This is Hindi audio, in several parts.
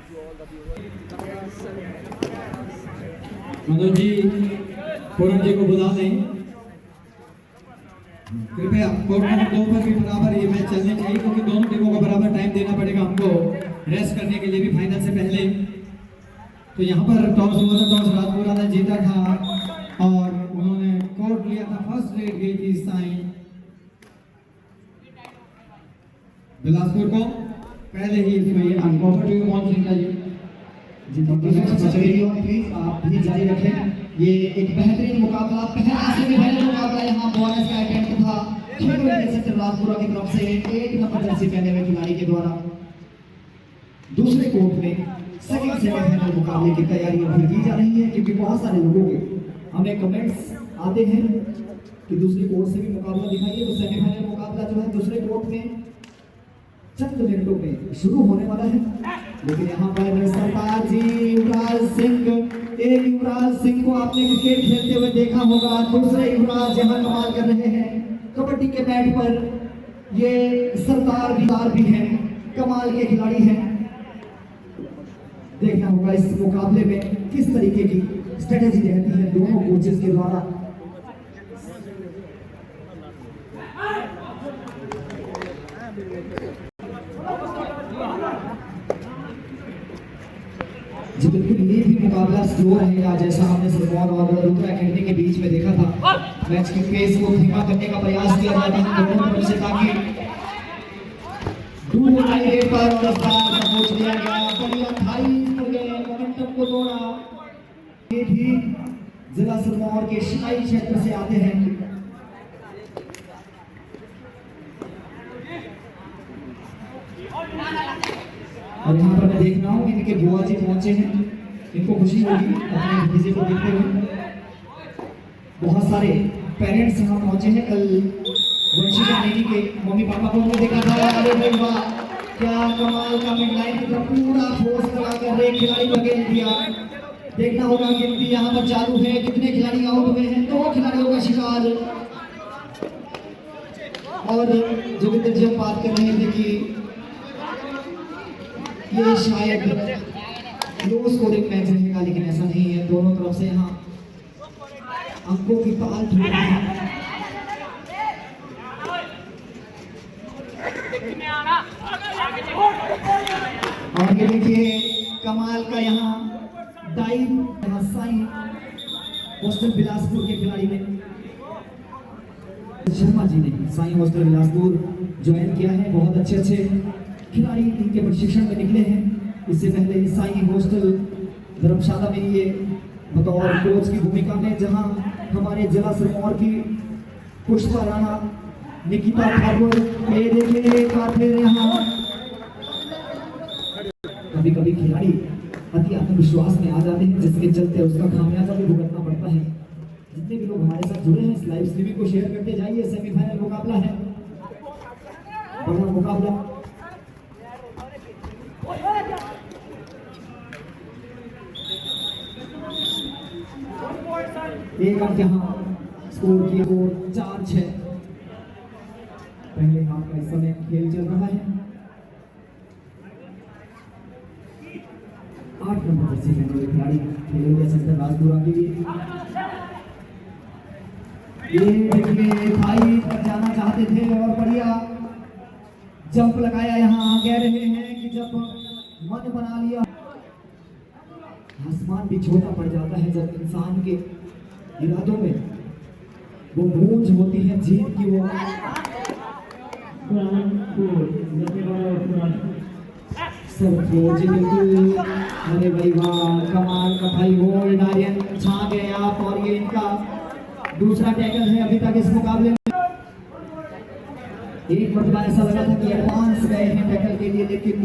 मनोज जी पूरन जी को बुला दें कृपया। कोर्ट नंबर 2 पर भी बराबर ये मैच चलने चाहिए क्योंकि दोनों टीमों को बराबर टाइम देना पड़ेगा हमको रेस्ट करने के लिए भी फाइनल से पहले। तो यहाँ पर टॉस हुआ था, टॉस राजपुरा ने जीता था और उन्होंने कोर्ट लिया था। फर्स्ट रेड गई थी साई बिलासपुर को पहले ही इसमें अनकॉम्फर्टेबल कौन सीखा जी प्लीज आप भी जारी रखें। ये एक बेहतरीन मुकाबला, पहला सेमीफाइनल मुकाबला यहाँ बोनस का अटेम्प्ट था सेक्टर राजपुरा की तरफ से 1 नंबर जर्सी पहने हुए खिलाड़ी के द्वारा। दूसरे कोर्ट में सेकंड सेमीफाइनल मुकाबले की तैयारी अभी की जा रही है क्योंकि बहुत सारे लोगों के हमें कमेंट्स आते हैं कि दूसरे कोर्ट से भी मुकाबला दिखाइए। तो सेमीफाइनल मुकाबला जो है दूसरे कोर्ट में चंद मिनटों में शुरू होने वाला है। लेकिन यहाँ पर सरदार जी युवराज सिंह, एक युवराज सिंह को आपने क्रिकेट खेलते हुए देखा होगा, दूसरे युवराज यहाँ कमाल कर रहे हैं कबड्डी के मैट पर। ये सरदार भी हैं, कमाल के खिलाड़ी हैं। देखना होगा इस मुकाबले में किस तरीके की स्ट्रेटेजी रहती है दोनों कोचेस के द्वारा। जी बिल्कुल, ये भी मुकाबला स्लो रहेगा जैसा हमने सिरमौर और रुद्रा अकेडमी के बीच में देखा था। मैच की पेस को धीमा करने का प्रयास किया जाता है दोनों तरफ से ताकि दूर रेट पर और पहुंच लिया गया। बढ़िया 28 पर गए, मोमेंटम को तोड़ा। ये भी जिला सिरमौर के शिकाई क्षेत्र से आते हैं। और यहाँ पर मैं देख रहा हूँ इनके बुआ जी पहुंचे हैं, इनको खुशी होगी अपने भतीजे को देखते हुए। बहुत सारे पेरेंट्स यहाँ पहुंचे हैं। कल वंशिका नेगी के मम्मी पापा को देखा था। अरे वाह, क्या कमाल का मिडलाइन की तरफ पूरा फोर्स लगाकर एक खिलाड़ी को खेल दिया। देखना होगा गिनती यहाँ पर चालू है, कितने खिलाड़ी आउट हुए हैं। 2 खिलाड़ियों का शिकार। और जोगिंदर जी हम बात कर रहे थे कि ये शायद लो स्कोरिंग मैच रहेगा, लेकिन ऐसा नहीं है। दोनों तरफ से यहाँ अंकों की पाल ठुक रही है। और ये देखिए कमाल का यहाँ डाइव साई हॉस्टल बिलासपुर के खिलाड़ी ने, शर्मा जी ने साई हॉस्टल बिलासपुर ज्वाइन किया है। बहुत अच्छे खिलाड़ी इनके प्रशिक्षण में निकले हैं। इससे पहले साई हॉस्टल धर्मशाला में ये बतौर कोच की भूमिका में, जहां हमारे जिला सिरमौर की पुष्पा राणा, निकिता ठाकुर, ये देखिए एक बार फिर यहाँ कभी कभी खिलाड़ी अति आत्मविश्वास में आ जाते हैं जिसके चलते उसका खामियाजा भी भुगतना पड़ता है। जितने भी लोग हमारे साथ जुड़े हैं इस लाइव स्ट्रीमिंग को शेयर करते जाइए। सेमीफाइनल मुकाबला है, बड़ा मुकाबला। एक अंक यहाँ स्कोर किया 4-6। पहले हाफ का इस समय खेल चल रहा है। 8 नंबर जर्सी पहने हुए खिलाड़ी खेले हुए सेक्टर राजपुरा के लिए। ये देखिए भाई तक जाना चाहते थे और बढ़िया जंप लगाया। यहाँ कह रहे हैं कि जब मन बना लिया, आसमान भी छोटा पड़ जाता है जब इंसान के इरादों में वो गूंज होती है जीत की। वो सब जी बिल्कुल। अरे भाई वाह, कमाल का भाई होल्ड आर्यन छा गए आप। और ये इनका दूसरा टैकल है अभी तक इस मुकाबले में। एक मरतबा ऐसा लगा था कि एडवांस गए हैं टैकल के लिए, लेकिन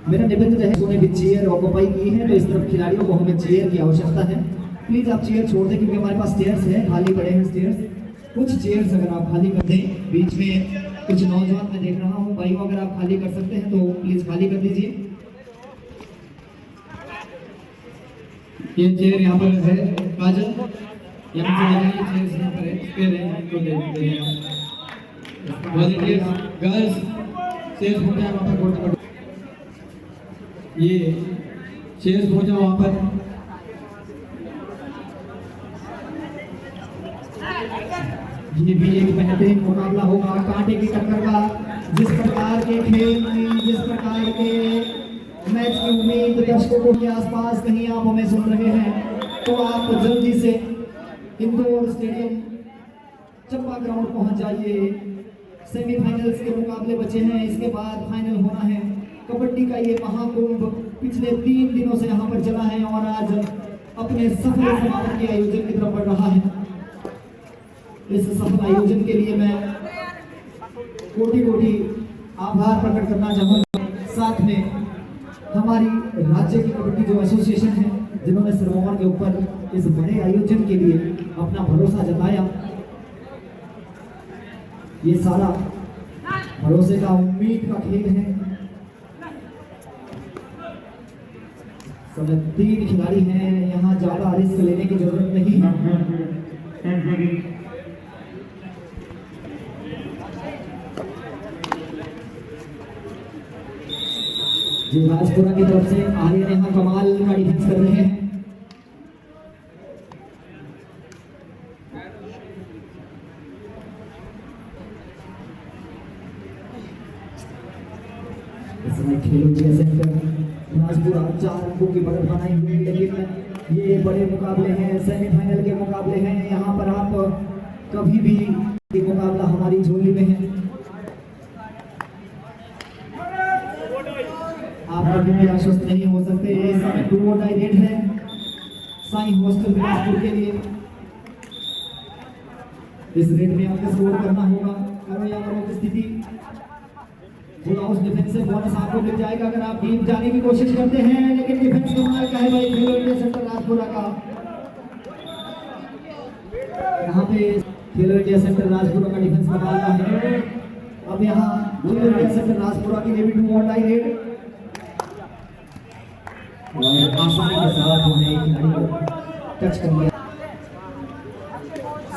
मेरा निबंध है उन्होंने भी चेयर ऑक्युपाई की है, तो इस तरफ खिलाड़ियों को हमें चेयर की आवश्यकता है। प्लीज आप चेयर छोड़ दें क्योंकि हमारे पास स्टेयर्स है, खाली पड़े हैं स्टेयर्स। कुछ चेयर्स अगर आप खाली कर दें, बीच में कुछ नौजवान मैं देख रहा हूँ भाई को, अगर आप खाली कर सकते हैं तो प्लीज खाली कर दीजिए। ये चेयर यहाँ पर है काजल, यहाँ से ले जाइए, चेयर यहाँ पर है, स्पेयर है, इनको दे दे दें आप। वॉलंटियर्स गर्ल्स चेयर्स हो जाए वहाँ पर कोर्ट नंबर, ये चेयर्स हो जाओ वहाँ पर। ये भी एक बेहतरीन मुकाबला होगा कांटे की टक्कर का। जिस प्रकार के खेल में, जिस प्रकार के मैच की उम्मीद दर्शकों के आसपास कहीं आप हमें सुन रहे हैं, तो आप जल्दी से इंदौर स्टेडियम चंपा ग्राउंड पहुंच जाइए। सेमीफाइनल्स के मुकाबले बचे हैं, इसके बाद फाइनल होना है। कबड्डी का ये महाकुंभ पिछले 3 दिनों से यहाँ पर चला है और आज अपने सफल समापन के आयोजन की तरफ बढ़ रहा है। इस सफल आयोजन के लिए मैं कोटि कोटि आभार प्रकट करना चाहूँगा। साथ में हमारी राज्य की कबड्डी जो एसोसिएशन है, जिन्होंने सिरमौर के ऊपर इस बड़े आयोजन के लिए अपना भरोसा जताया। ये सारा भरोसे का, उम्मीद का खेल है। सब 3 खिलाड़ी हैं, यहाँ ज्यादा रिस्क लेने की जरूरत नहीं। जो राजपुरा की तरफ से आर्यन यहाँ कमाल का डिफेंस कर रहे हैं। इस समय खेलो इंडिया सेंटर राजपुरा 4 अंकों की बढ़त बनाई हुई, लेकिन ये बड़े मुकाबले हैं, सेमीफाइनल के मुकाबले हैं। यहाँ पर आप कभी भी ये मुकाबला हमारी झोली में है, आप कभी भी आश्वस्त नहीं हो सकते। ये समय 2 टाई रेड है साईं हॉस्टल बिलासपुर के लिए। इस रेड में आपको स्कोर करना होगा। करो या करो की स्थिति, थोड़ा उस डिफेंसिव बोनस आपको मिल जाएगा अगर आप टीम जाने की कोशिश करते हैं, लेकिन डिफेंस कमाल का है भाई खेलो इंडिया सेंटर राजपुरा का। यहाँ पे खेलो इंडिया सेंटर राजपुरा का डिफेंस कमाल का है। अब यहाँ खेलो इंडिया सेंटर राजपुरा के लिए भी 2 टाई रेड और आसानी के साथ उन्हें खिलाड़ी को टच कर लिया।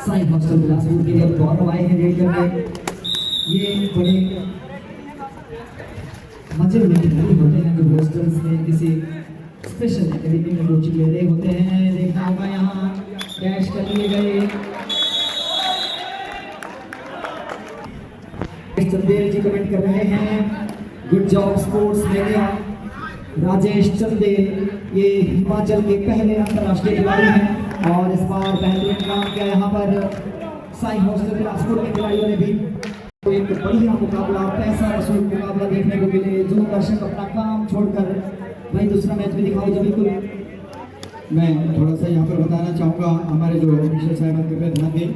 साईं हॉस्टल बिलासपुर के लिए दोनों आए हैं रेड करने। ये बड़े मजे में खिलाड़ी होते हैं जो हॉस्टल्स में किसी स्पेशल एक्टिविटी में कोचिंग ले रहे होते हैं। देखना होगा यहाँ कैच कर लिए गए। चंदेल जी कमेंट कर रहे हैं, good job sports media. Rajesh Chandel ये हिमाचल के पहले अंतर्राष्ट्रीय खिलाड़ी हैं और इस बार बेहतरीन काम किया। यहाँ पर साईं हॉस्टल बिलासपुर के खिलाड़ियों ने भी एक बढ़िया मुकाबला, पैसा वसूल मुकाबला देखने को मिले। जो दर्शक अपना काम छोड़कर भाई दूसरा मैच भी दिखाओ जो। बिल्कुल मैं थोड़ा सा यहाँ पर बताना चाहूँगा, हमारे जो मिशेल साहब कृपया ध्यान दें।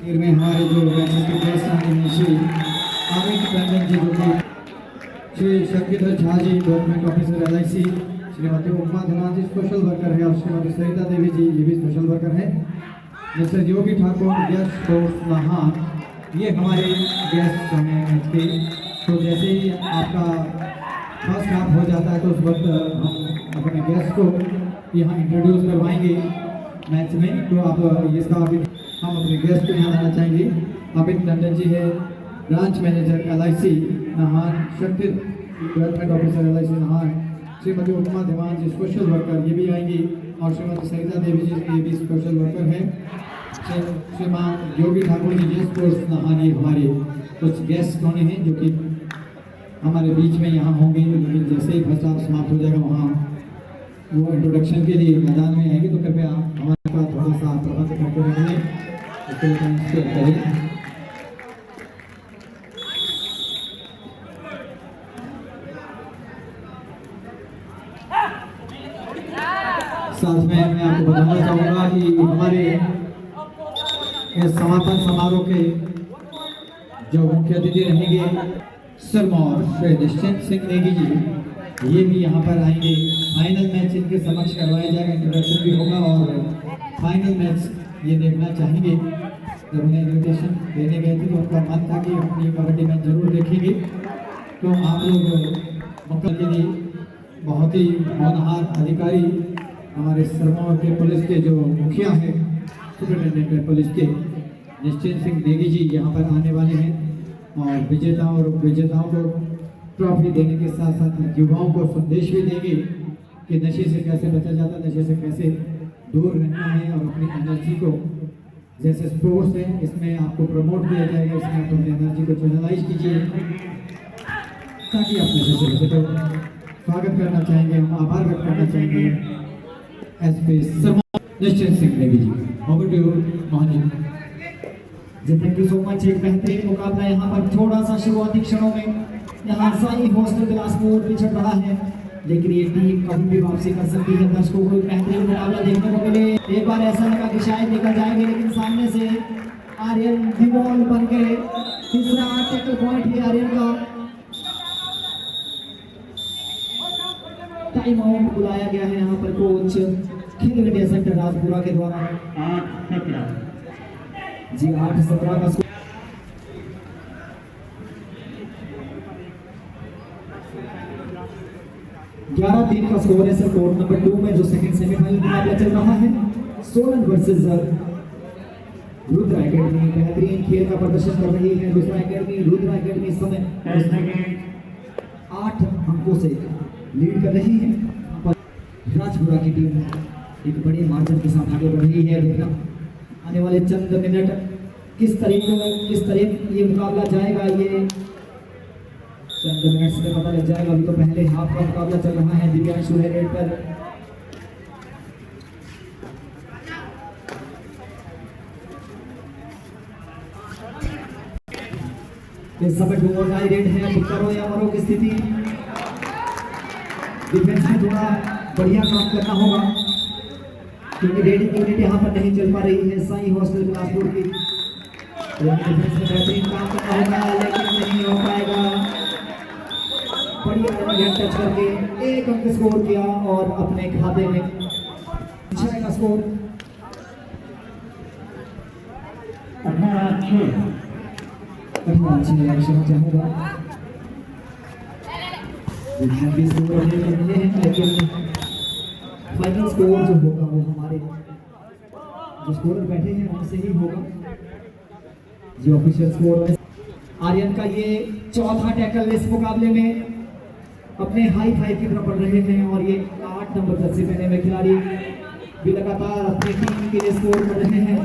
फिर में हमारे जो मैचेस के गेस्ट हैं श्री अमित टंडन जी, जो कि Shri Shaktidhar Jha ji government officer LIC, Shrimati उपमा धीमान जी सोशल वर्कर है और श्रीमती सरिता देवी जी ये भी सोशल वर्कर है। मिस्टर योगी ठाकुर गेस्ट कोर्स नहान, ये हमारे गेस्ट हैं मैच के। तो जैसे ही आपका फर्स्ट हाफ हो जाता है तो उस वक्त हम अपने गेस्ट को यहाँ इंट्रोड्यूस करवाएंगे मैच में। तो आप इसका अभी हम अपने गेस्ट को यहाँ लाना चाहेंगे। अमित टंडन जी है ब्रांच मैनेजर LIC नहान, शक्ति डेवलपमेंट ऑफिसर LIC नहान, श्रीमती उपमा धीमान जी सोशल वर्कर ये भी आएंगी और श्रीमती सरिता देवी जी ये भी सोशल वर्कर है। श्रीमान योगी ठाकुर जी गेस्ट कोर्स नहान, ये हमारे कुछ गेस्ट होने हैं जो कि हमारे बीच में यहाँ होंगे। लेकिन जैसे ही फर्स्ट हाफ समाप्त हो जाएगा वहाँ वो इंट्रोडक्शन के लिए मैदान में आएंगे। तो कृपया हमारे पास थोड़ा सा प्रबंध करते रहेंगे, इसको करें। साथ में मैं आपको बताना चाहूँगा कि हमारे इस समापन समारोह के जो मुख्य अतिथि रहेंगे सिरमौर श्री निश्चिंत सिंह नेगी जी, ये भी यहाँ पर आएंगे। फाइनल मैच इनके समक्ष करवाया जाएगा, इंट्रोडक्शन भी होगा और फाइनल मैच ये देखना चाहेंगे। जब उन्हें इन्विटेशन देने गए थे तो उनका मन था कि हम ये कबड्डी मैच जरूर देखेंगे। तो आप लोग मौके के लिए बहुत ही होनहार अधिकारी हमारे सरमौर के पुलिस के जो मुखिया हैं, सुपरिटेंडेंट है पुलिस के निश्चिंत सिंह नेगी जी यहाँ पर आने वाले हैं और विजेताओं को ट्रॉफी देने के साथ साथ युवाओं को संदेश भी देंगे कि नशे से कैसे बचा जाता है, नशे से कैसे दूर रहना है और अपनी एनर्जी को, जैसे स्पोर्ट्स है इसमें आपको प्रमोट किया जाएगा, इसमें आप अपनी एनर्जी को चैनलाइज कीजिए ताकि आप नशे से बचे। तो स्वागत करना चाहेंगे, हम आभार व्यक्त करना चाहेंगे SP Sirmaur Nishchint Singh Negi ji. Over to you Mohan ji. Thank you so much. एक बेहतरीन मुकाबला यहाँ पर थोड़ा सा शुरुआती क्षणों में यहाँ साई हॉस्टल बिलासपुर पिछड़ रहा है, लेकिन ये टीम कभी भी वापसी कर सकती है। दर्शकों को बेहतरीन मुकाबला देखने को मिले। एक बार ऐसा लगा कि शायद निकल जाएंगे, लेकिन सामने से आर्यन दीवाल बन गए। तीसरा टैकल पॉइंट है आर्यन का। टाइम आउट बुलाया गया है यहाँ पर कोच खेल इंडिया सेंटर राजपुरा के द्वारा। 8-17 का 11-3 का स्कोर है सर कोर्ट नंबर 2 में, जो सेकंड सेमीफाइनल मुकाबला चल रहा है। सोलन वर्सेस रुद्रा एकेडमी बेहतरीन खेल का प्रदर्शन कर रही है। रुद्रा एकेडमी इस समय 8 अंकों से लीड कर रही है। राजपुरा की टीम एक बड़े मार्जिन के साथ आगे बढ़ रही है। देखना आने वाले चंद मिनट किस तरह ये मुकाबला जाएगा, ये चंद मिनट से पता लग जाएगा। अभी तो पहले हाफ का मुकाबला चल रहा है। दिव्यांशु है रेड पर, इस समय डू और डाई रेड है। करो या मरो की स्थिति। डिफेंस में थोड़ा बढ़िया काम करना होगा क्योंकि रेडिंग यूनिट यहाँ पर नहीं चल पा रही है साई हॉस्टल बिलासपुर की। डिफेंस में बेहतरीन काम करना होगा, लेकिन नहीं हो पाएगा। बढ़िया टच करके 1 अंक स्कोर किया और अपने खाते में 6 का स्कोर। 18-6 एक्शन चाहूँगा, लेकिन फाइनल स्कोर जो होगा वो हमारे जो स्कोरर बैठे हैं उनसे ही होगा। जो ऑफिशियल स्कोर है आर्यन का ये चौथा टैकल इस मुकाबले में अपने हाई फाइव की तरफ बढ़ रहे हैं और ये 8 नंबर जर्सी पहने हुए खिलाड़ी भी लगातार अपनी टीम के लिए स्कोर कर रहे हैं।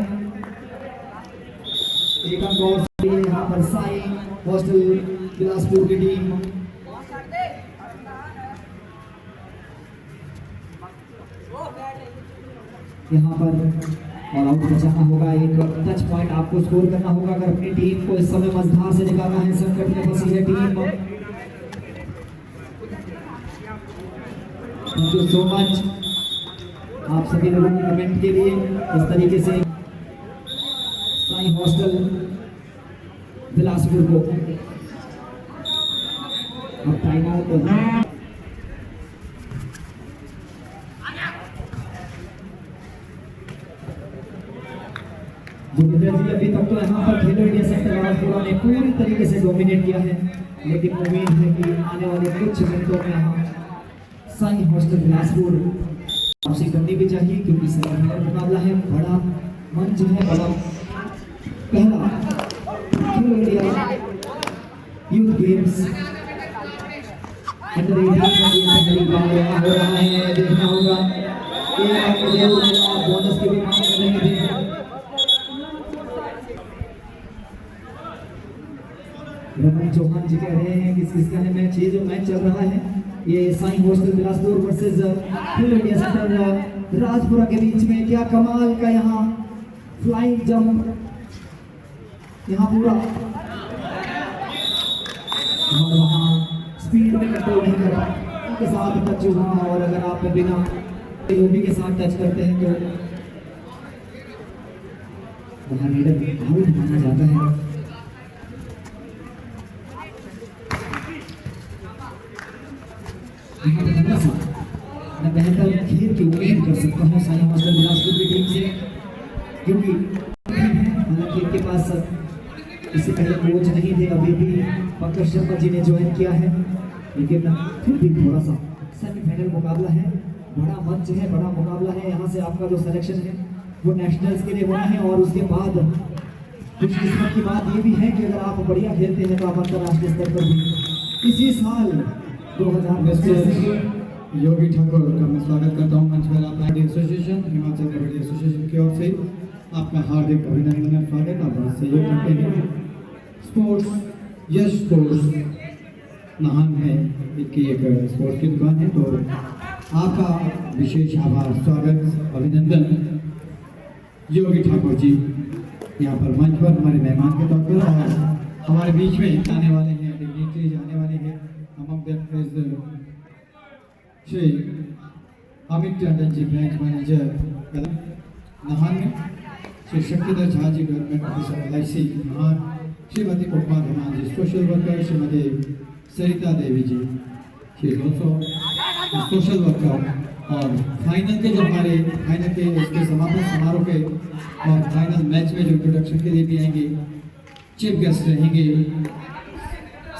एक अंक और यहाँ पर साई हॉस्टल बिलासपुर की टीम यहाँ पर ऑल आउट बचाना होगा। एक टच पॉइंट आपको स्कोर करना होगा अगर अपनी टीम को इस समय मझधार से निकालना है। संकट में फंसी है team. Thank you so much आप सभी लोगों के कमेंट के लिए। इस तरीके से साई हॉस्टल बिलासपुर को अब टाइम आउट जोगिंदर जी अभी तक तो यहाँ पर खेलो इंडिया सेंटर राजपुरा ने पूरी तरीके से डोमिनेट किया है, लेकिन उम्मीद है कि आने वाले कुछ मिनटों में यहाँ साई हॉस्टल बिलासपुर वापसी करनी भी चाहिए क्योंकि सेमीफाइनल मुकाबला है। बड़ा मंच है, बड़ा पहला खेलो इंडिया यूथ गेम्स अंडर 18 हो रहा है। देखना होगा बोनस की भी मांग कर रहे थे। रमन चौहान जी कह रहे हैं कि किसका है मैच, ये जो मैच चल रहा है ये साई हॉस्टल बिलासपुर वर्सेस खेलो इंडिया सेंटर राजपुरा के बीच में। क्या कमाल का यहाँ फ्लाइंग जंप, यहाँ पूरा और वहाँ स्पीड में कंट्रोल नहीं कर पाए उनके साथ टच हुआ। और अगर आप बिना ओबी के साथ टच करते हैं तो वहाँ रेडर आउट माना जाता है। मैं बेहतर खेल की उम्मीद कर सकता हूँ साई हॉस्टल बिलासपुर की टीम से, क्योंकि हालांकि इनके पास इससे पहले कोच नहीं थे, अभी भी पंकज शर्मा जी ने ज्वाइन किया है, लेकिन फिर भी थोड़ा सा सेमीफाइनल मुकाबला है। बड़ा मंच है, बड़ा मुकाबला है। यहाँ से आपका जो सिलेक्शन है वो नेशनल्स के लिए होना है, और उसके बाद कुछ किस्मत की बात ये भी है कि अगर आप बढ़िया खेलते हैं तो आप अंतर्राष्ट्रीय स्तर पर भी इसी साल 2025 योगी ठाकुर का मैं स्वागत करता हूँ मंच पर। आप एसोसिएशन, हिमाचल कबड्डी एसोसिएशन की ओर से आपका हार्दिक अभिनंदन और स्वागत। आप बहुत सहयोग करते हैं। स्पोर्ट्स, यश स्पोर्ट्स नाहन है, इनकी एक स्पोर्ट्स की दुकान है, तो आपका विशेष आभार, स्वागत, अभिनंदन योगी ठाकुर जी यहाँ पर मंच पर हमारे मेहमान के तौर पर। और हमारे बीच में आने वाले हैं डिग्निटरीज, आने वाले हैं among them is Shri Amit Tandon ji, branch manager Nahan में, Shri Shaktidhar Jha ji, government officer LIC Nahan, Shrimati Upma Dhaman ji, social worker Shrimati Sarita Devi ji, she is also social worker. और फाइनल के जो हमारे फाइनल के इसके समापन समारोह के और फाइनल मैच में जो इंट्रोडक्शन के लिए भी आएंगे, चीफ गेस्ट रहेंगे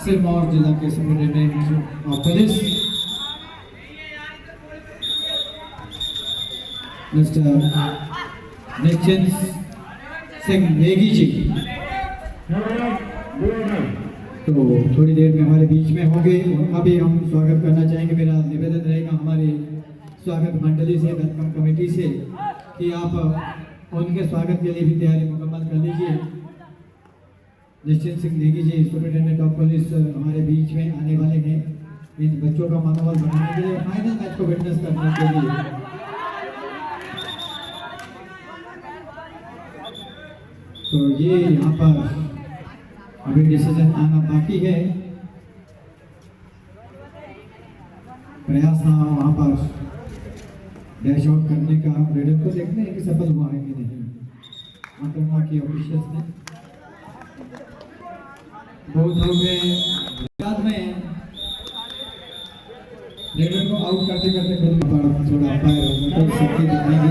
सिरमौर जिला के सुपरिटेंडेंट ऑफ पुलिस मिस्टर निश्चिंत सिंह नेगी जी। तो थोड़ी देर में हमारे बीच में होंगे, उनका भी हम स्वागत करना चाहेंगे। मेरा निवेदन रहेगा हमारे स्वागत मंडली से, वेलकम कमेटी से, कि आप उनके स्वागत के लिए भी तैयारी मुकम्मल कर लीजिए। निश्चिंत सिंह नेगी जी, सुपरिटेंडेंट ऑफ पुलिस, हमारे बीच में आने वाले हैं इन बच्चों का मनोबल बढ़ाने के लिए, फाइनल मैच को विटनेस करने के लिए। तो ये यहाँ पर अभी डिसीजन आना बाकी है, प्रयास ना वहाँ पर डैश आउट करने का। हम रेडर को देखते हैं कि सफल हुआ है कि नहीं। आक्रमण की ऑफिशियल्स ने बहुत लोग बाद में रेडर को आउट करते करते खुद पर थोड़ा अंपायर शक्ति दिखाएंगे।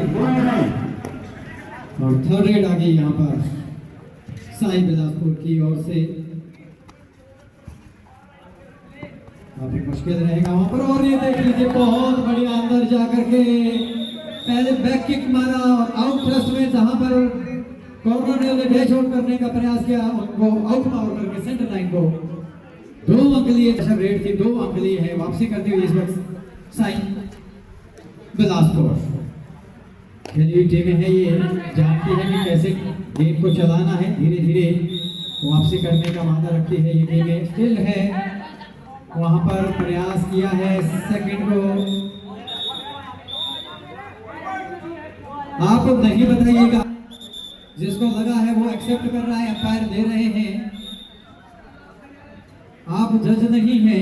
और थर्ड रेड आ गई यहाँ पर साई बिलासपुर की ओर से, काफी मुश्किल रहेगा वहां पर। और ये देख लीजिए बहुत बढ़िया अंदर जाकर के पहले बैक किक मारा और आउट थ्रस्ट में जहां पर कॉर्नर ने डैश आउट करने का प्रयास किया, उनको आउट पावर करके सेंटर लाइन को 2 अंक लिए। रेड की 2 अंक लिए है, वापसी करती हुई इस वक्त साई बिलासपुर। खेली हुई टीमें हैं, ये जानती है कि कैसे गेम को चलाना है, धीरे धीरे वापसी करने का वादा रखती है ये टीमें। स्टिल है वहां पर प्रयास किया है सेकंड को। आप नहीं बताइएगा, जिसको लगा है वो एक्सेप्ट कर रहा है, अंपायर दे रहे हैं। आप जज नहीं है,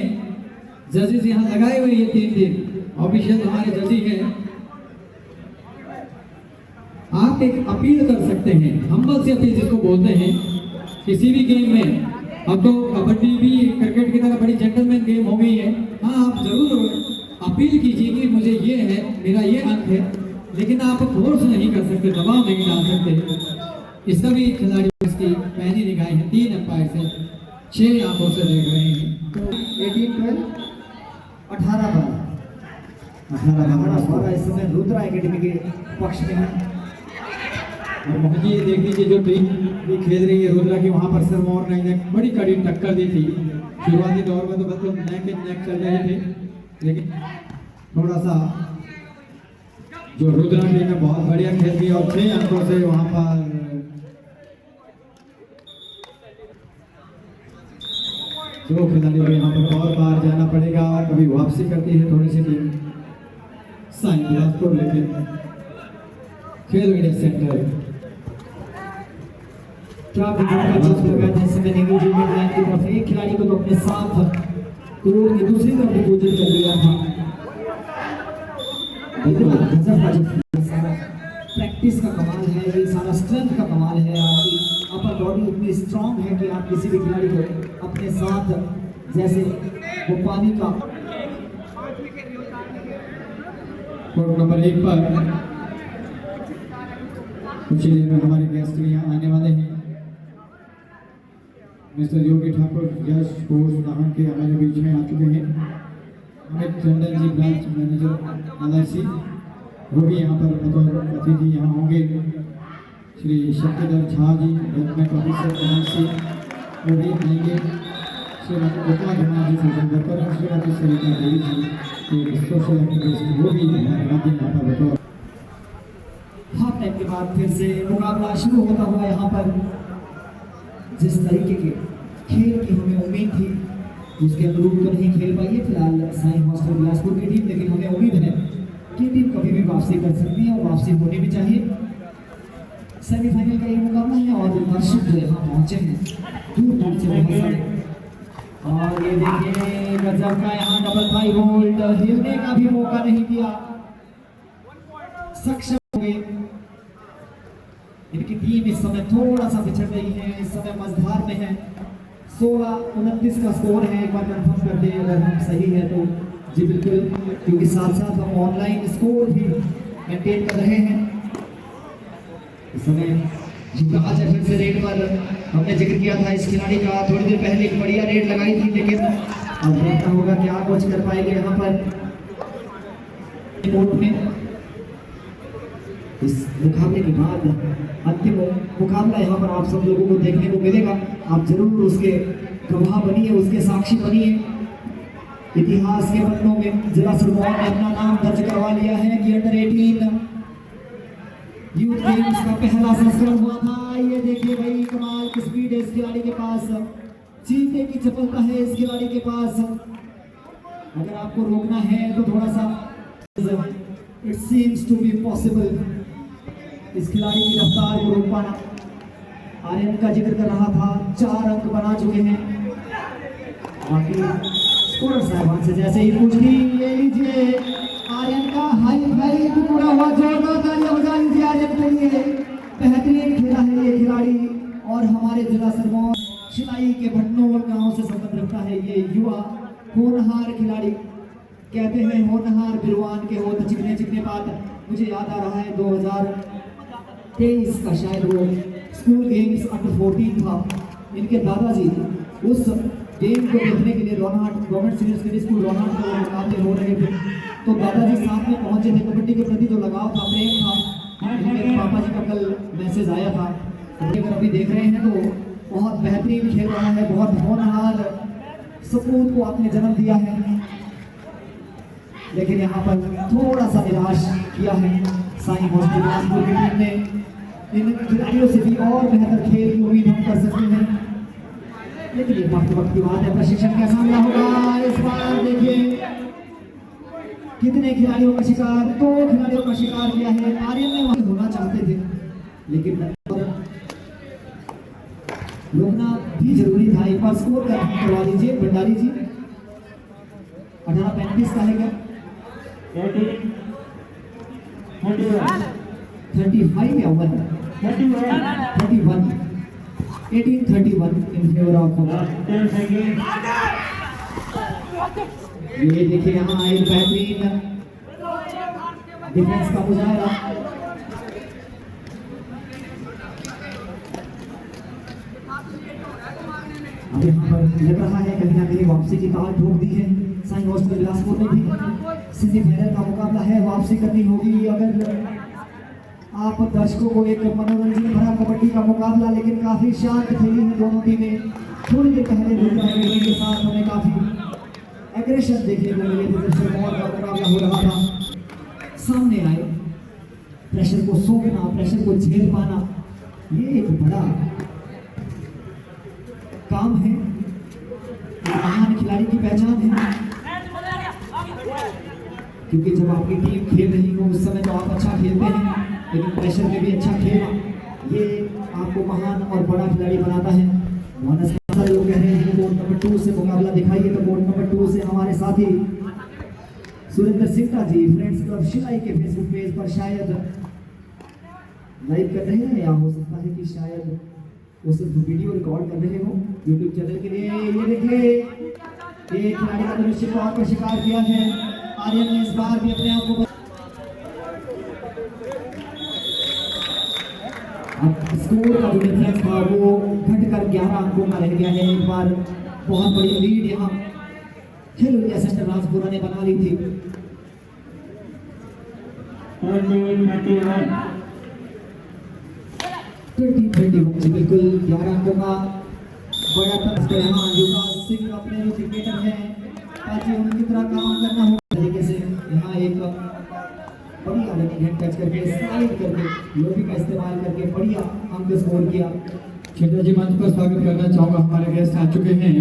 जजेस यहाँ लगाए हुए ये 3 दिन ऑफिशियल हमारे जज ही है। आप एक अपील कर सकते हैं, हम्बल से अपील जिसको बोलते हैं किसी भी गेम में। अब तो कबड्डी भी क्रिकेट की तरह बड़ी जेंटलमैन गेम हो गई है। हाँ, आप जरूर अपील कीजिए कि मुझे ये है, मेरा ये अंक है, लेकिन आप फोर्स नहीं कर सकते, दबाव नहीं डाल सकते। इस सभी खिलाड़ी की पहली निगाहें हैं 3 अंपायर से 6 आंखों से देख रहे हैं। तो 18-12 18 12 इस समय रुद्रा एकेडमी के पक्ष में है। और मोहन जी देख लीजिए जो टीम भी खेल रही है रुद्रा की, वहाँ पर सिरमौर ने बड़ी कड़ी टक्कर दी थी। शुरुआती दौर में तो बिल्कुल नेक एंड नेक चल रहे थे, लेकिन थोड़ा सा जो रुद्रा टीम ने बहुत बढ़िया खेल दिया और 6 अंकों से वहाँ पर जो खिलाड़ियों को यहाँ पर और बार जाना पड़ेगा। कभी वापसी करती है थोड़ी सी टीम साई बिलासपुर, लेकिन खेल मीडिया सेंटर क्या की तरफ एक खिलाड़ी को तो अपने साथ करोड़ की दूसरी तरफ डिपोजिट कर दिया था। प्रैक्टिस का कमाल है, ये सारा स्ट्रेंथ का कमाल है। आपकी अपर बॉडी इतनी स्ट्रांग है कि आप किसी भी खिलाड़ी को अपने साथ, जैसे वो पानी का कोर्ट नंबर 1 पर कुछ ही देर में हमारे गेस्ट यहाँ आने वाले हैं। मिस्टर योगी ठाकुर यश स्पोर्ट्स नाहन के हमारे बीच में आ चुके हैं। Amit Tandon ji branch manager LIC वो भी यहाँ पर बतौर अतिथि यहाँ होंगे। श्री शक्तिधर झा जी डेवलपमेंट ऑफिसर LIC वो भी आएंगे। श्रीमती गोपा धर्मा जी सोशल वर्कर और श्रीमती सरिता देवी जी एक सोशल एक्टिविस्ट वो भी हमारे मध्य यहाँ पर बतौर। हाफ टाइम के बाद फिर से मुकाबला शुरू होता हुआ यहाँ पर जिस तरीके के खेल की हमें उम्मीद थी उसके अनुरूप तो नहीं खेल पाई है फिलहाल साई हॉस्टल बिलासपुर की टीम, लेकिन हमें उम्मीद है कि टीम कभी भी वापसी कर सकती है और वापसी होनी भी चाहिए। सेमीफाइनल का ये मुकाबला है और दर्शक जो यहाँ पहुंचे हैं दूर दूर से बहुत सारे, और ये देखिए गजब का यहाँ डबल फाइव होल्ड, हिलने का भी मौका नहीं दिया, सक्षम हो गए। इनकी टीम इस समय थोड़ा सा पिछड़ रही है, इस समय मझधार में है। 16-29 का स्कोर है, एक बार कंफर्म कर दें अगर हम सही है तो। जी बिल्कुल, क्योंकि साथ साथ हम ऑनलाइन स्कोर भी मेंटेन कर रहे हैं। इस समय युवराज फिर से रेड पर हमने जिक्र किया था इस खिलाड़ी का, थोड़ी देर पहले एक बढ़िया रेड लगाई थी, लेकिन अब देखना होगा क्या कुछ कर पाएंगे यहाँ पर कोर्ट में। इस मुकाबले के बाद अंतिम मुकाबला यहाँ पर आप सब लोगों को देखने को मिलेगा, आप जरूर उसके गवाह बनिए, उसके साक्षी बनिए। इतिहास के पन्नों में जिला सिरमौर ने अपना नाम दर्ज करवा लिया है कि अंडर 18 यूथ गेम्स का पहला संस्करण हुआ था। ये देखिए भाई कमाल की स्पीड है इस खिलाड़ी के पास, जीतने की चपलता है इस खिलाड़ी के पास। अगर आपको रोकना है तो थोड़ा सा it seems to be possible इस खिलाड़ी की रफ्तार को रोक पाना। आर्यन का जिक्र कर रहा था, 4 अंक बना चुके हैं। बाकी स्कोरर साहबान से जैसे ही पूछ ली, ये लीजिए आर्यन का हाई फाई पूरा हुआ, जोरदार तालियां बजा लीजिए आर्यन के लिए। बेहतरीन खेला है ये खिलाड़ी और हमारे जिला सिरमौर शिलाई के भटनोर गांव से संबंध रखता है ये युवा होनहार खिलाड़ी। कहते हैं होनहार बिरवान के हो तो चिकने चिकने बात। मुझे याद आ रहा है 2023 का शायद वो स्कूल गेम्स अंडर 14 था। इनके दादाजी उस गेम को देखने के लिए रोनाट गवर्नमेंट सीनियर सेकेंडरी स्कूल रोनाट में मुकाबले हो रहे थे, तो दादाजी साथ में पहुंचे थे। कबड्डी के प्रति जो लगाव था, प्रेम था, मेरे पापा जी का कल मैसेज आया था। अगर अभी देख रहे हैं तो बहुत बेहतरीन खेल रहा है, बहुत होनहार सपूत को आपने जन्म दिया है, लेकिन यहाँ पर थोड़ा सा निराश किया है साई हॉस्टल बिलासपुर की टीम ने। इन खिलाड़ियों से भी और बेहतर खेल की उम्मीद हम कर सकते हैं, लेकिन ये वक्त की बात है। प्रशिक्षण कैसा मिला होगा इस बार, देखिए कितने खिलाड़ियों का शिकार, 2 खिलाड़ियों का शिकार किया है। आर्यन ने वहीं होना चाहते थे, लेकिन रोकना भी जरूरी था। एक बार स्कोर करवा दीजिए भंडारी जी। 18-35 का है क्या? 35 या 1? 31 18-31 इन फेवर ऑफ। ये देखिए यहाँ एक बेहतरीन डिफेंस का मुजाहरा। अब यहाँ पर लग रहा है कहीं ना कहीं वापसी की ताल ठोक दी है साई हॉस्टल बिलासपुर ने भी। सेमीफाइनल का मुकाबला है, वापसी करनी होगी। अगर आप दर्शकों को एक मनोरंजन भरा कबड्डी का मुकाबला, लेकिन काफी शांत खेली है दोनों टीमें। थोड़ी देर पहले के साथ हमें काफी एग्रेशन देखने को मिले थे जब सिरमौर का मुकाबला हो रहा था। सामने आए, प्रेशर को सोखना, प्रेशर को झेल पाना, ये एक बड़ा काम है, महान खिलाड़ी की पहचान है। क्योंकि जब आपकी टीम खेल रही हो उस समय तो आप अच्छा खेलते हैं, लेकिन प्रेशर में भी अच्छा खेलना ये आपको महान और बड़ा खिलाड़ी बनाता है। सारे लोग कह रहे हैं कि कोर्ट नंबर 2 से मुकाबला दिखाइए, तो कोर्ट नंबर 2 से हमारे साथी सुरेंद्र सिंह जी फ्रेंड्स क्लब शिलाई के फेसबुक पेज पर शायद लाइव कर रहे हैं, या हो सकता है कि शायद वो सिर्फ वीडियो रिकॉर्ड कर रहे हो यूट्यूब चैनल के लिए। ये देखिए ये खिलाड़ी का निश्चित तौर पर शिकार किया है आर्यन ने इस बार भी अपने आप को। अब स्कोर का जो डिफरेंस था वो घटकर 11 अंकों का रह गया है। एक बार बहुत बड़ी लीड यहाँ खेलो इंडिया सेंटर राजपुरा ने बना ली थी। 20-21 जी बिल्कुल 11 अंकों का बड़ा टच यहाँ युवराज सिंह अपने जो क्रिकेटर हैं ताकि उनकी तरह काम करना हो तरीके से यहाँ एक बढ़िया रनिंग हैंड टच करके स्लाइड करके लोबी का इस्तेमाल करके बढ़िया अंक स्कोर किया। क्षेत्र जी मंच पर स्वागत करना चाहूंगा। हमारे गेस्ट आ चुके हैं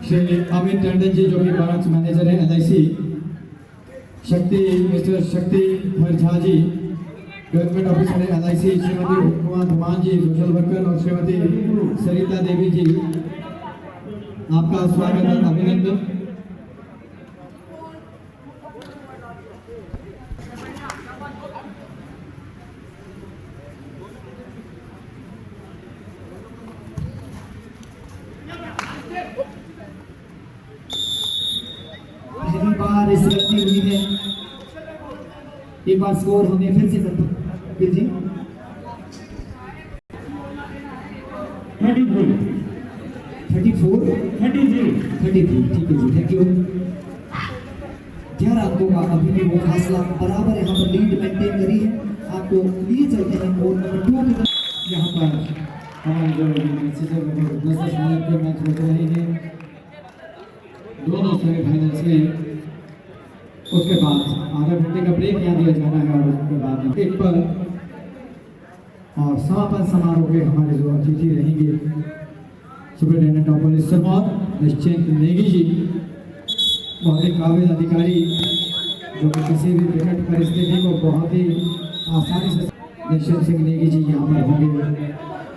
श्री अमित टंडन जी जो कि ब्रांच मैनेजर है LIC, शक्ति मिस्टर शक्ति झा जी गवर्नमेंट ऑफिसर है LIC, Shrimati Upma Dhaman ji social worker और श्रीमती सरिता देवी जी आपका स्वागत और अभिनंदन। पहली बार इस गलती हुई है, एक बार स्कोर हमें फिर से करना जी 33 ठीक है जी, थैंक यू। 11 अंकों का अभी भी मुकाबला बराबर यहाँ पर लीड मेंटेन करी है। आपको लिए चलते हैं बोर्ड नंबर 2 की तरफ। यहाँ पर हमारे जो मैच होते रहे हैं दोनों सेमीफाइनल्स में, उसके बाद आधा घंटे का ब्रेक यहाँ दिया जाना है और उसके बाद एक पर और समापन समारोह के हमारे जो अतिथि रहेंगे सुपरिटेंडेंट ऑफ पुलिस सिरमौर निश्चिंत नेगी जी, बहुत ही काबिल अधिकारी जो कि किसी भी विकट परिस्थिति को बहुत ही आसानी से निश्चिंत सिंह नेगी जी यहाँ पर होंगे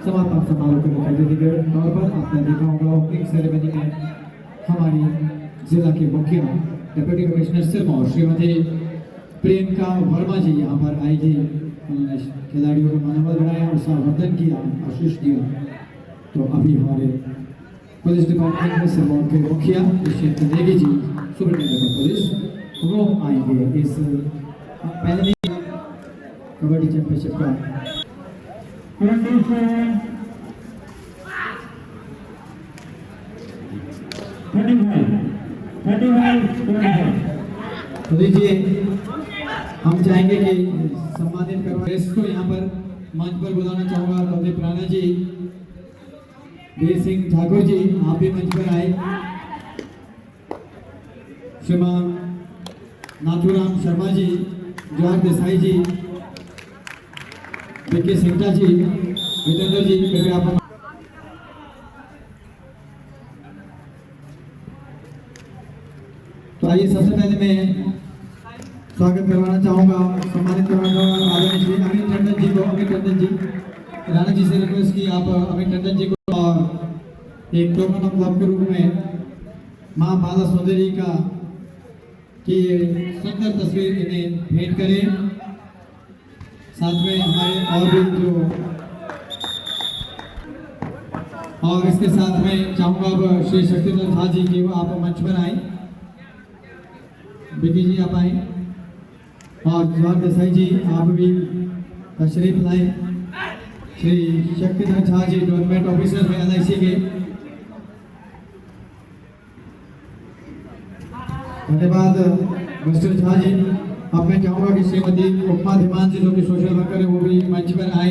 समापन समारोह के मुख्य अतिथि के तौर पर। आपने देखा होगा ओपनिंग सेरेमनी में हमारी जिला के मुखिया डिप्टी कमिश्नर सिरमौर श्रीमती प्रियंका वर्मा जी यहाँ पर आई थी। उन्होंने खिलाड़ियों का मनोबल बढ़ाया, उत्साहवर्धन किया, आशीष दिया। तो अभी हमारे पुलिस डिपार्टमेंट में सिरमौर के मुखिया निश्चिंत Negi ji superintendent of police वो आएंगे इस पहले कबड्डी चैंपियनशिप का। तो लीजिए हम चाहेंगे कि सम्मानित करवा को यहाँ पर मंच पर बुलाना चाहूँगा। रवि प्राणा जी, वीर सिंह ठाकुर जी आप भी मंच पर आए, श्रीमान नाथूराम शर्मा जी, जवाहर देसाई जी, विक्की सिंगटा जी, विजेंद्र जी कृपया आप। तो आइए सबसे पहले मैं स्वागत करवाना चाहूँगा, सम्मानित करवाना चाहूँगा आदरणीय श्री अमित टंडन जी को। अमित टंडन जी, राणा जी से रिक्वेस्ट की आप अमित टंडन जी को और एक टोकन ऑफ लव के रूप में माँ बाला सुंदरी का की सुंदर तस्वीर इन्हें भेंट करें। साथ में हमारे और भी जो और इसके साथ में चाहूँगा अब श्री शक्तिधर झा जी की वो आप मंच पर आए, विकी जी आप आए और जवाहर देसाई जी आप भी तशरीफ लाए। श्री शक्तिधर झा जी गवर्नमेंट ऑफिसर हैं LIC के। धन्यवाद मिस्टर झा जी। अब मैं चाहूँगा कि श्रीमती उपमा धमान जी जो कि सोशल वर्कर है वो भी मंच पर आए।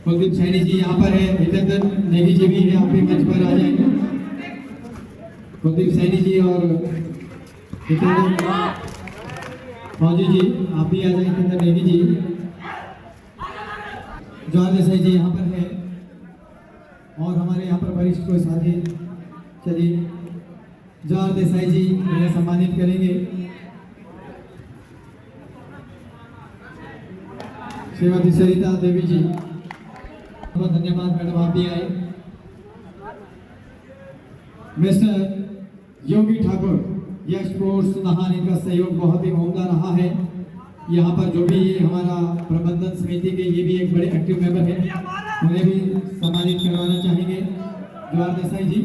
कुलदीप सैनी जी यहाँ पर है, हितेंद्र नेगी जी भी है, आप भी मंच पर आ जाएंगे। कुलदीप सैनी जी और हितेंद्र फौजी जी आप भी आ जाए, हितेंद्र नेगी जी, जवाहर देसाई जी यहाँ पर है और हमारे यहाँ पर वरिष्ठ कोई साथी, चलिए जवाहर देसाई जी उन्हें सम्मानित करेंगे। श्रीमती सरिता देवी जी, बहुत धन्यवाद मैडम आप भी आए। मिस्टर योगी ठाकुर, यश स्पोर्ट्स नहान, इनका सहयोग बहुत ही उम्दा रहा है। यहाँ पर जो भी हमारा प्रबंधन समिति के ये भी एक बड़े एक्टिव मेंबर हैं, उन्हें भी सम्मानित करवाना चाहेंगे। जवाहर देसाई जी,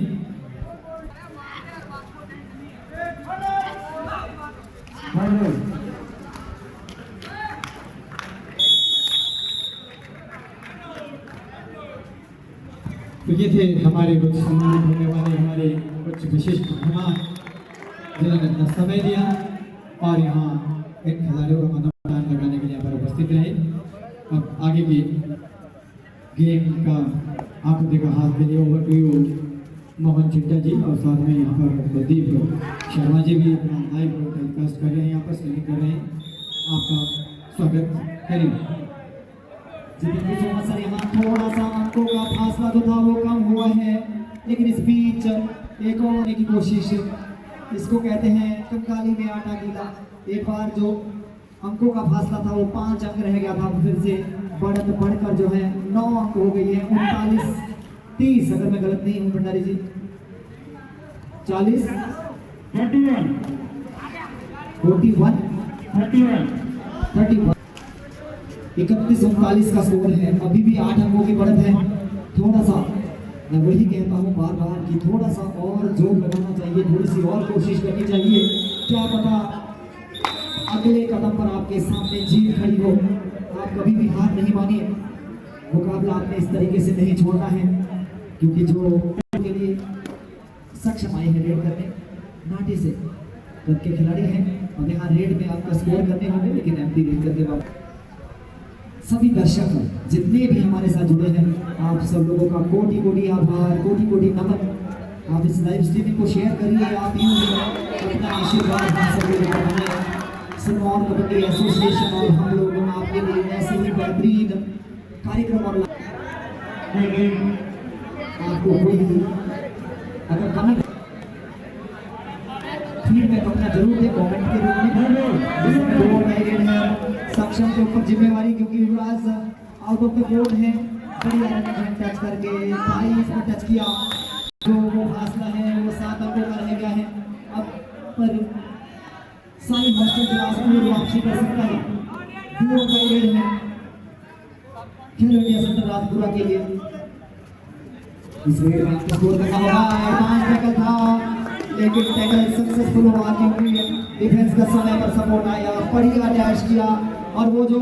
तो ये थे हमारे कुछ सम्मानित होने वाले हमारे कुछ विशिष्ट मेहमान जिन्होंने अपना समय दिया और यहाँ इन खिलाड़ियों का मनोदान लगाने के लिए यहाँ पर उपस्थित रहे। अब आगे की गेम का आपको देखा हाथ के लिए ओवर टू यू मोहन चिट्टा जी और साथ में यहाँ पर प्रदीप शर्मा जी भी अपना लाइव टेलीकास्ट कर रहे हैं, यहाँ पर स्ट्रीमिंग कर रहे हैं। आपका स्वागत करिए। सर यहाँ थोड़ा सा अंकों का फासला जो था वो कम हुआ है, लेकिन इस बीच एक और होने की कोशिश, इसको कहते हैं कंकाली में आटा गीला। एक बार जो अंकों का फासला था वो 5 अंक रह गया था, फिर से बढ़त बढ़कर जो है 9 अंक हो गई है। 39-30 अगर मैं गलत नहीं हूँ भंडारी जी, 40 31 41 31 31-39 का स्कोर है। अभी भी 8 अंकों की बढ़त है। थोड़ा सा मैं वही कहता हूँ बार बार कि थोड़ा सा और जोर लगाना चाहिए, थोड़ी सी और कोशिश करनी चाहिए। क्या पता अगले कदम पर आपके सामने जीत खड़ी हो। आप कभी भी हार नहीं मानिए, मुकाबला आपने इस तरीके से नहीं छोड़ना है, क्योंकि जो के लिए सक्षम आए हैं रेड करने नाटे से कद के खिलाड़ी हैं, और यहाँ रेड में आपका स्कोर करने होंगे, लेकिन एमपी रेड करके वापस सभी दर्शक जितने भी हमारे साथ जुड़े हैं, आप सब लोगों का कोटि कोटि आभार, कोटि कोटि नमन। आप इस लाइव स्ट्रीमिंग को शेयर करिए, आप यूं अपना आशीर्वाद हम सब लोगों को दें। सिरमौर कबड्डी एसोसिएशन और हम लोग आपके लिए ऐसे ही बेहतरीन कार्यक्रम और आपको कोई अगर कमेंट फीडबैक अपना जरूर दें कमेंट के रूप में। सक्षम के ऊपर जिम्मेवारी, क्योंकि युवराज आउट ऑफ द बोर्ड है। बढ़िया रन टच करके 22 में टच किया, जो वो फासला है वो 7 अंकों का रह गया है। अब पर साई हॉस्टल बिलासपुर वापसी कर सकता है। डुओ का रेड है खेलो इंडिया सेंटर राजपुरा के लिए। इस रेड में आपको स्कोर करना होगा। एडवांस टैकल था, लेकिन टैकल सक्सेसफुल हुआ क्योंकि डिफेंस का समय पर सपोर्ट आया, बढ़िया डैश किया। और वो जो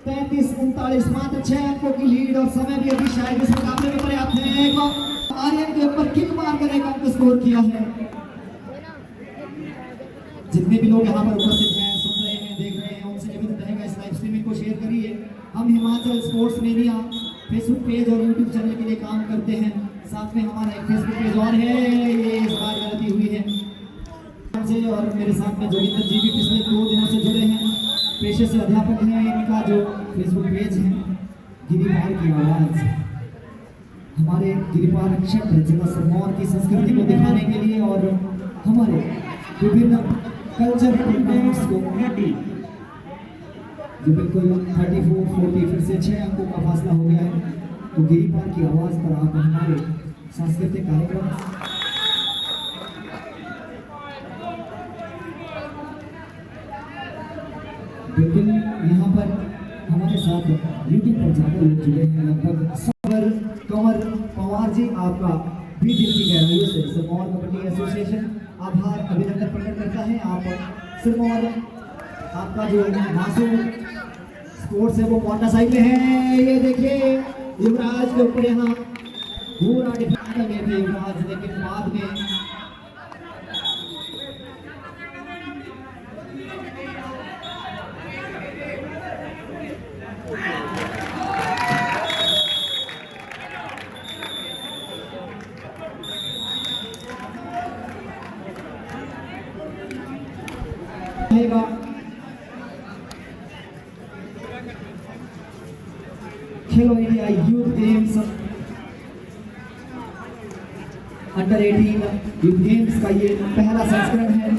35-39 मात्र 6 अंकों की लीड, और समय भी अभी शायद इस मुकाबले में पर्याप्त है। आर्यन के ऊपर किक मारकर एक अंक स्कोर किया है। जितने भी लोग यहाँ पर उपस्थित हैं, सुन रहे हैं, देख रहे हैं, उनसे निवेदन रहेगा इस लाइव स्ट्रीमिंग को शेयर करिए। हम Himachal sports media Facebook page और यूट्यूब चैनल के लिए काम करते हैं। साथ में हमारा एक फेसबुक पेज और है, ये इस बार गलती हुई है से। और मेरे साथ में जोगिंदर जी भी पिछले 2 दिनों से जुड़े हैं, पेशे से अध्यापक हैं। इनका जो फेसबुक पेज है गिरिपार की आवाज़, हमारे गिरिपार क्षेत्र जिला सिरमौर की संस्कृति को दिखाने के लिए और हमारे विभिन्न कल्चर प्रोग्राम्स को जो बिल्कुल 34-40 फिर से 6 अंकों का फासला हो गया है। तो गिरिपार की आवाज़ पर आप हमारे सांस्कृतिक कार्यक्रम बिल्कुल यहाँ पर हमारे साथ यूट्यूब पर ज़्यादा लोग जुड़े हैं, लगभग सबर कंवर पवार जी, आपका भी दिल की गहराइयों से सिरमौर कबड्डी एसोसिएशन आभार अभिनंदन प्रकट करता है। आप सिरमौर आपका जो मासूम स्पोर्ट्स है वो मोटा साइड में है। ये देखिए युवराज के ऊपर यहाँ पूरा डिफेंस कर गए थे युवराज, लेकिन बाद में खेलो India youth games under 18 youth games का ये पहला संस्करण है।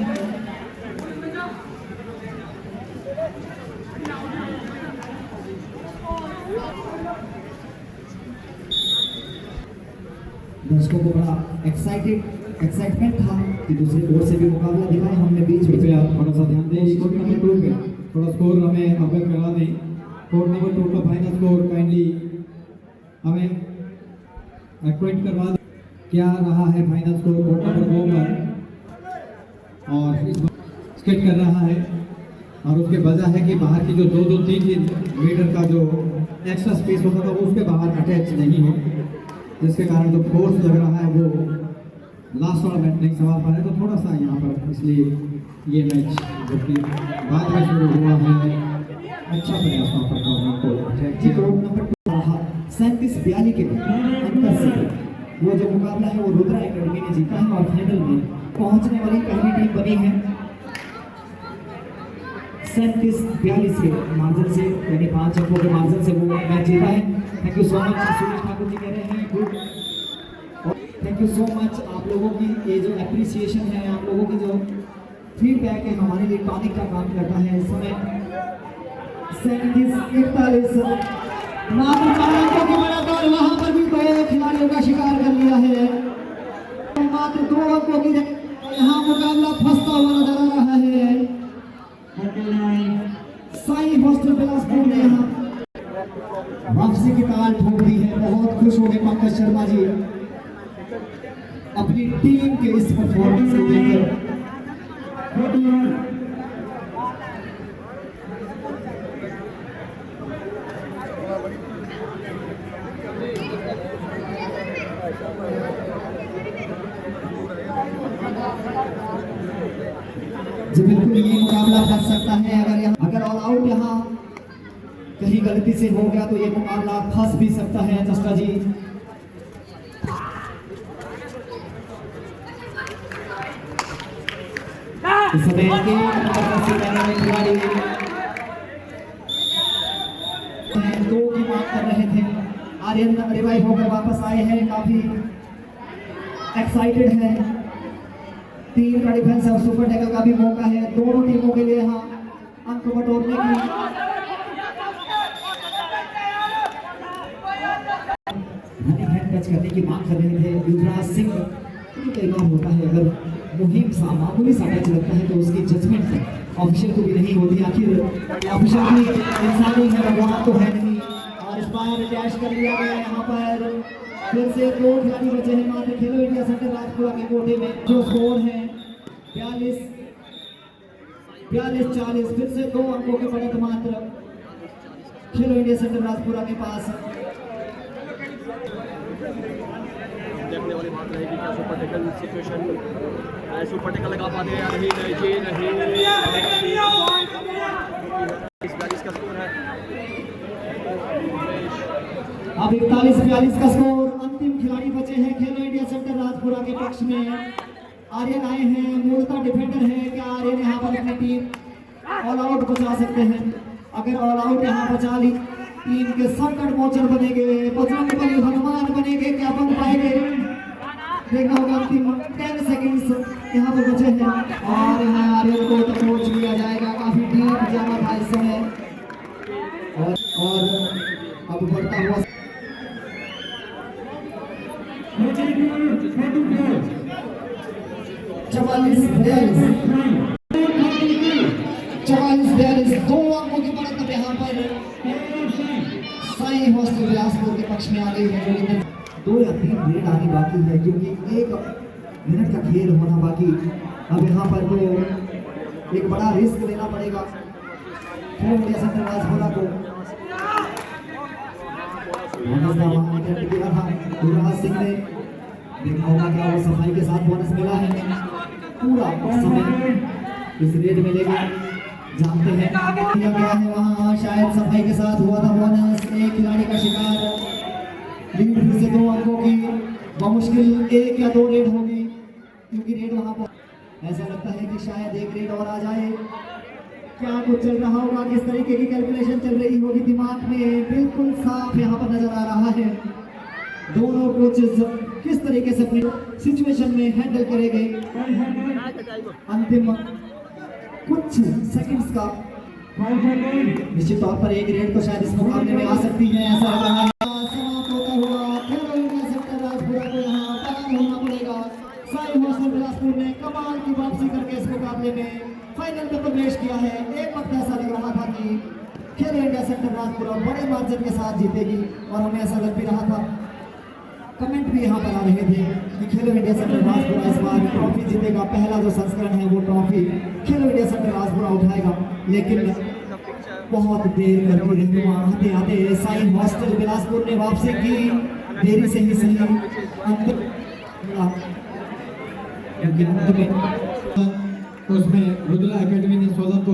दर्शकों को बड़ा एक्साइटमेंट था कि दूसरी ओर से भी मुकाबला दिखाए। हमने बीच में थोड़ा सा ध्यान दें। कोर्ट नंबर 2 पे थोड़ा स्कोर हमें अवगत करा दें। कोर्ट नंबर 2 का फाइनल स्कोर काइंडली हमें एक्वाइट करवा दें। क्या रहा है फाइनल स्कोर कोर्ट नंबर 2 पर, और इस स्केट कर रहा है। और उसके वजह है कि बाहर की जो 2-2, 3-3 मीटर का जो एक्स्ट्रा स्पेस होता था वो उसके बाहर अटैच नहीं है, जिसके कारण जो फोर्स लग रहा है वो लास्ट वाला मैच नहीं संभाल पा रहे, तो थोड़ा सा यहाँ पर इसलिए ये मैच जो कि बाद में शुरू हुआ है, अच्छा प्रयास वहाँ पर गवर्नमेंट को जी कोड नंबर 37-42 के अंतर से वो जो मुकाबला है वो रुद्रा एकेडमी ने जीता है और फाइनल में पहुंचने वाली पहली टीम बनी है 37-42 के मार्जिन से, यानी 5 अंकों के मार्जिन से वो मैच जीता है। Thank you so much. Suresh Thakur ji कह रहे हैं good, thank you so much. आप लोगों की ये जो अप्रिसिएशन है, आप लोगों की जो फीडबैक है हमारे लिए टॉनिक का काम करता है। इस समय 37-41 मात्र 4 अंकों की बढ़त और वहां पर भी 2 खिलाड़ियों का शिकार कर लिया है। मात्र 2 अंकों की यहाँ मुकाबला फंसता हुआ नजर आ रहा है। साई हॉस्टल बिलासपुर ने यहाँ वापसी की ताल ठोक दी है। बहुत खुश हो गए पंकज शर्मा जी अपनी टीम के इस परफॉर्मेंस को देखकर। जी बिल्कुल ये मुकाबला फंस सकता है। अगर ऑल आउट यहाँ कहीं गलती से हो गया तो ये मुकाबला फंस भी सकता है। जस्टा जी इस समय खिलाड़ी 2 की बात कर रहे थे। आर्यन रिवाइव होकर वापस आए हैं, काफी एक्साइटेड है। 3 का डिफेंस और सुपर टैकल का भी मौका है दोनों टीमों के लिए यहाँ अंक बटोरने की। रनिंग हैंड टच करने की मांग कर रहे थे युवराज सिंह। कई बार होता है अगर मुहिम सा मामूली सा टच लगता है तो उसकी जजमेंट ऑफिशियल को भी नहीं होती। आखिर ऑफिशियल भी इंसानी है, भगवान तो है नहीं। और इस बार कैश कर लिया गया यहाँ पर। फिर से 2 खिलाड़ी बचे हैं मात्र खेलो इंडिया सेंटर राजपुरा के कोटे में। जो स्कोर है 42-40। फिर से 2 अंकों की बढ़त मात्र खेलो इंडिया सेंटर राजपुरा के पास। देखने वाली बात रहेगी क्या super tackle situation, super tackle लगा पाते हैं या नहीं। इस का स्कोर है अब 41-42 का स्कोर। अंतिम खिलाड़ी बचे हैं खेलो इंडिया सेंटर राजपुरा के पक्ष में। आर्यन आए हैं, मूलतः डिफेंडर है। क्या आर्यन यहाँ पर अपनी टीम ऑल आउट बचा सकते हैं? अगर ऑल आउट यहाँ बचा ली टीम के संकट मोचन बनेंगे, बजरंग बली हनुमान बनेंगे, क्या बन पाएंगे देखना होगा। अंतिम 10 सेकंड्स यहाँ पर बचे हैं और यहाँ आर्यन को अप्रोच किया जाएगा। काफी डीप जाना था इस समय और अब बढ़ता हुआ 44-42 2 अंकों की बढ़त यहाँ पर साई हॉस्टल बिलासपुर के पक्ष में आ गई है। जो 2 या 3 मिनट आनी बाकी है क्योंकि 1 मिनट का खेल होना बाकी। अब यहाँ पर तो एक बड़ा रिस्क लेना पड़ेगा खेलो इंडिया सेंटर राजपुरा को। युवराज सिंह ने देखा होगा क्या वो सफाई के साथ बोनस मिला है। पूरा समय इस रेड में लेके जानते हैं किया गया है। वहाँ शायद सफाई के साथ हुआ था बोनस। 1 खिलाड़ी का शिकार। लीड फिर से 2 अंकों की बमुश्किल 1 या 2 रेड होगी क्योंकि रेड वहाँ पर ऐसा लगता है कि शायद 1 रेड और आ जाए। क्या कुछ चल रहा होगा, किस तरीके की कैलकुलेशन चल रही होगी दिमाग में, बिल्कुल साफ यहाँ पर नजर आ रहा है। दोनों कोचेस किस तरीके से अपनी सिचुएशन में हैंडल करेंगे। अंतिम कुछ सेकंड्स का निश्चित तौर पर 1 रेड तो शायद इस मुकाबले में आ सकती है। ऐसा लग रहा है समाप्त होता हुआ खेलो इंडिया सेंटर राजपुरा को यहाँ पार होना पड़ेगा। साई हॉस्टल बिलासपुर ने कमाल की वापसी करके इस मुकाबले में फाइनल में प्रवेश किया है। एक वक्त ऐसा लग रहा था कि खेलो इंडिया सेंटर राजपुरा बड़े मार्जिन के साथ जीतेगी और हमें ऐसा लग भी रहा था। कमेंट भी यहाँ पर आ रहे थे कि खेलो इंडिया सेंटर राजपुरा इस बार ट्रॉफी जीतेगा। पहला जो संस्करण है वो ट्रॉफी खेलो इंडिया सेंटर राजपुरा उठाएगा। लेकिन बहुत देर करके रहनुमा आते आते साई हॉस्टल बिलासपुर ने वापसी की, देरी से ही सही अंत उसमें रुद्रा एकेडमी ने 16 को